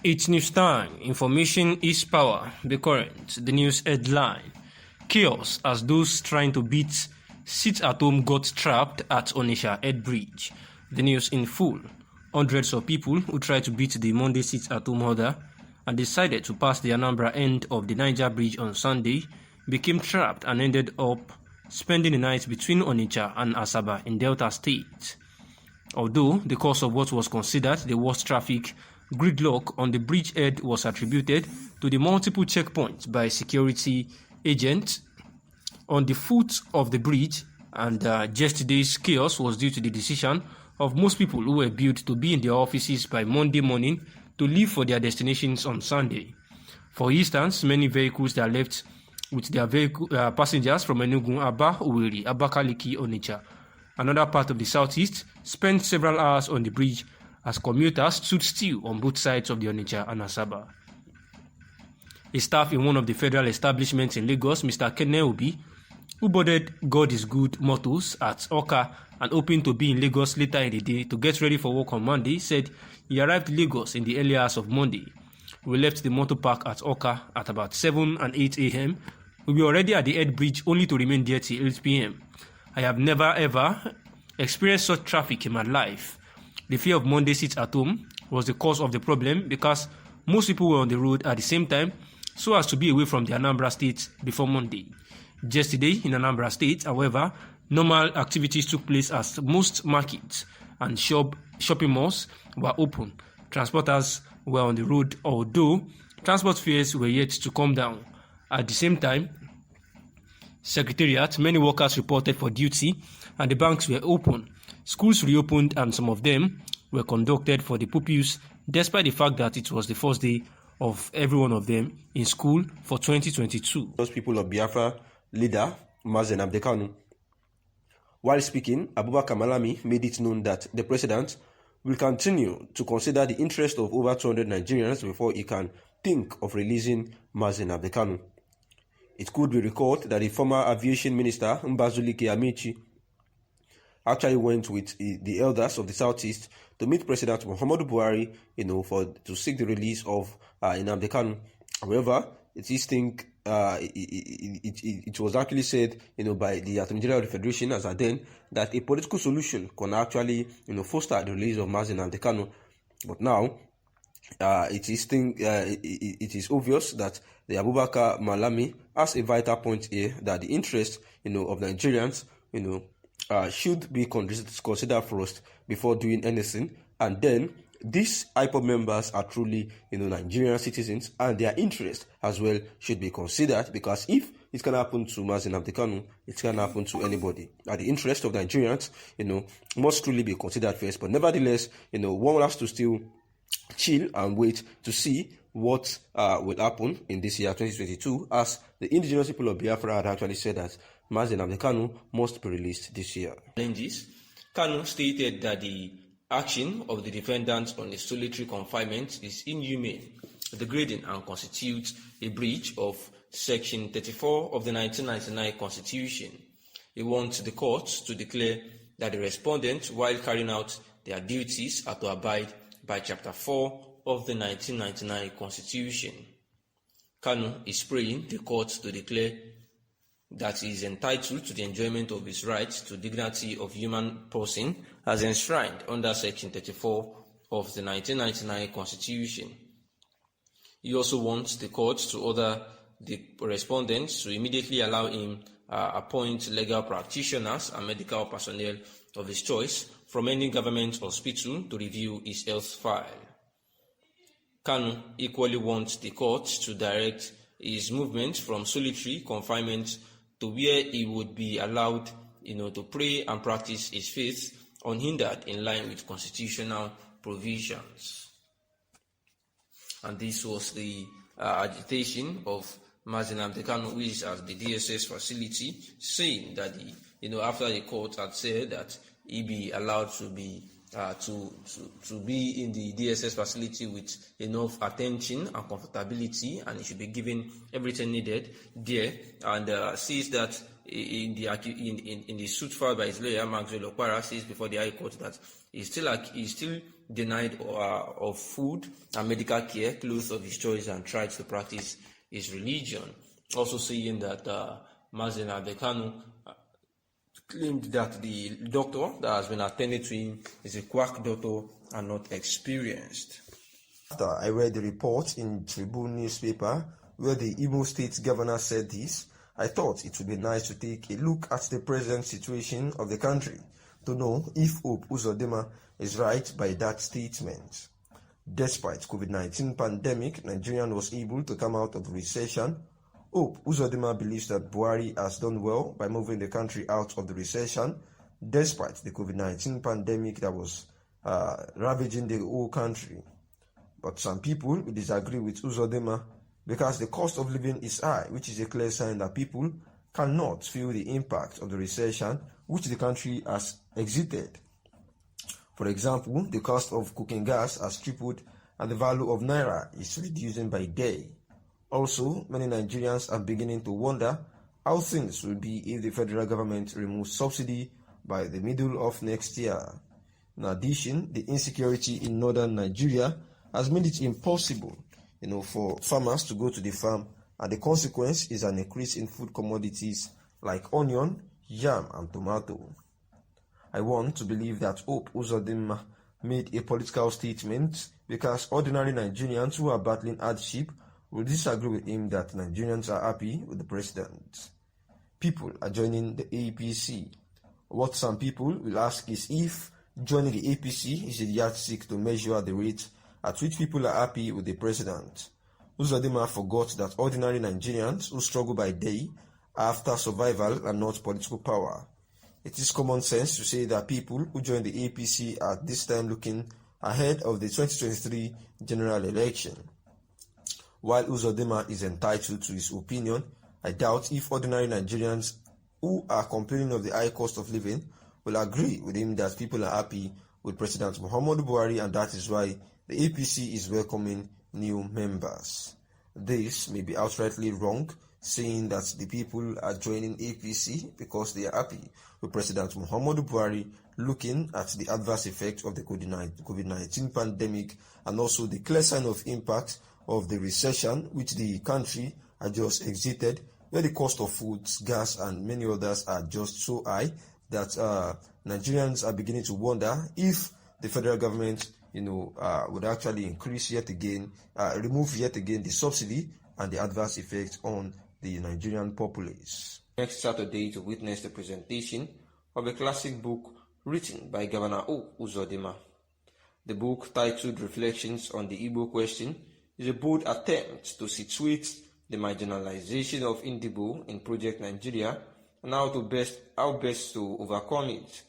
It's news time. Information is power. The current, the news headline. Chaos as those trying to beat sit-at-home got trapped at Onitsha Head Bridge. The news in full. Hundreds of people who tried to beat the Monday sit-at-home order and decided to pass the Anambra end of the Niger Bridge on Sunday became trapped and ended up spending the night between Onitsha and Asaba in Delta State. Although the cause of what was considered the worst traffic gridlock on the bridgehead was attributed to the multiple checkpoints by security agents on the foot of the bridge, and yesterday's chaos was due to the decision of most people who were billed to be in their offices by Monday morning to leave for their destinations on Sunday. For instance, many vehicles that left with their passengers from Enugu, Aba, Owerri, Abakaliki, Onitsha, another part of the southeast, spent several hours on the bridge as commuters stood still on both sides of the Onitsha and Asaba. A staff in one of the federal establishments in Lagos, Mr. Kene Obi, who boarded God is Good mottos at Oka and hoping to be in Lagos later in the day to get ready for work on Monday, said he arrived in Lagos in the early hours of Monday. We left the motor park at Oka at about 7 and 8 a.m. We were already at the Head Bridge only to remain there till 8 p.m. I have never ever experienced such traffic in my life. The fear of Monday sit at home was the cause of the problem because most people were on the road at the same time so as to be away from the Anambra State before Monday. Yesterday in Anambra State, however, normal activities took place as most markets and shopping malls were open. Transporters were on the road, although transport fares were yet to come down. At the same time, Secretariat, many workers reported for duty and the banks were open. Schools reopened and some of them were conducted for the pupils despite the fact that it was the first day of every one of them in school for 2022. Those people of Biafra leader Mazen Abdekanu. While speaking, Abubakar Malami made it known that the president will continue to consider the interest of over 200 Nigerians before he can think of releasing Mazen Abdekanu. It could be recalled that the former aviation minister Mbazulike Amici actually went with the elders of the southeast to meet President Muhammadu Buhari, to seek the release of Nnamdi Kanu. However, it was actually said, by the Attorney General of the Federation as at then, that a political solution can actually, foster the release of Mazen Nnamdi Kanu. But now, it is obvious that the Abubakar Malami has a vital point here that the interest, of Nigerians, should be considered first before doing anything, and then these IPOB members are truly, Nigerian citizens, and their interest as well should be considered, because if it can happen to Mazen Nnamdi Kanu, it can happen to anybody. And the interest of Nigerians, must truly be considered first. But nevertheless, one has to still chill and wait to see what will happen in this year 2022, as the indigenous people of Biafra had actually said that Mazen Nnamdi Kanu must be released this year. Kanu stated that the action of the defendants on a solitary confinement is inhumane, degrading, and constitutes a breach of Section 34 of the 1999 Constitution. He wants the courts to declare that the respondents, while carrying out their duties, are to abide by Chapter 4 of the 1999 Constitution. Kanu is praying the courts to declare that he is entitled to the enjoyment of his rights to dignity of human person as enshrined under Section 34 of the 1999 Constitution. He also wants the courts to order the respondents to immediately allow him appoint legal practitioners and medical personnel of his choice from any government hospital to review his health file. Kanu equally wants the courts to direct his movement from solitary confinement to where he would be allowed, to pray and practice his faith unhindered in line with constitutional provisions. And this was the agitation of Mazen Nnamdi Kanu, who is at the DSS facility, saying that after the court had said that he be allowed to be to be in the DSS facility with enough attention and comfortability, and he should be given everything needed there, and says that in the suit filed by his lawyer, Maxwell Okpara, says before the High Court that he's still denied of food and medical care, clothes of his choice, and tried to practice his religion. Also saying that Mazen Abekanu claimed that the doctor that has been attended to him is a quack doctor and not experienced. After I read the report in Tribune newspaper where the Imo State governor said this, I thought it would be nice to take a look at the present situation of the country to know if Hope Uzodinma is right by that statement. Despite COVID-19 pandemic, Nigeria was able to come out of the recession. Hope Uzodinma believes that Buhari has done well by moving the country out of the recession, despite the COVID-19 pandemic that was ravaging the whole country. But some people will disagree with Uzodinma because the cost of living is high, which is a clear sign that people cannot feel the impact of the recession which the country has exited. For example, the cost of cooking gas has tripled and the value of Naira is reducing by day. Also, many Nigerians are beginning to wonder how things will be if the federal government removes subsidy by the middle of next year. In addition, the insecurity in northern Nigeria has made it impossible, for farmers to go to the farm, and the consequence is an increase in food commodities like onion, yam, and tomato. I want to believe that Hope Uzodinma made a political statement because ordinary Nigerians who are battling hardship will disagree with him that Nigerians are happy with the president. People are joining the APC. What some people will ask is if joining the APC is a yardstick to measure the rate at which people are happy with the president. Uzodinma forgot that ordinary Nigerians who struggle by day are after survival and not political power. It is common sense to say that people who join the APC are this time looking ahead of the 2023 general election. While Uzodinma is entitled to his opinion, I doubt if ordinary Nigerians who are complaining of the high cost of living will agree with him that people are happy with President Muhammadu Buhari, and that is why the APC is welcoming new members. This may be outrightly wrong, saying that the people are joining APC because they are happy with President Muhammadu Buhari, looking at the adverse effects of the COVID-19 pandemic and also the clear sign of impact of the recession which the country had just exited, where the cost of foods, gas, and many others are just so high that Nigerians are beginning to wonder if the federal government would actually increase yet again, remove yet again the subsidy and the adverse effects on the Nigerian populace. Next Saturday to witness the presentation of a classic book written by Governor Hope Uzodinma. The book, titled Reflections on the Igbo Question, is a bold attempt to situate the marginalization of Indigo in Project Nigeria and how best to overcome it.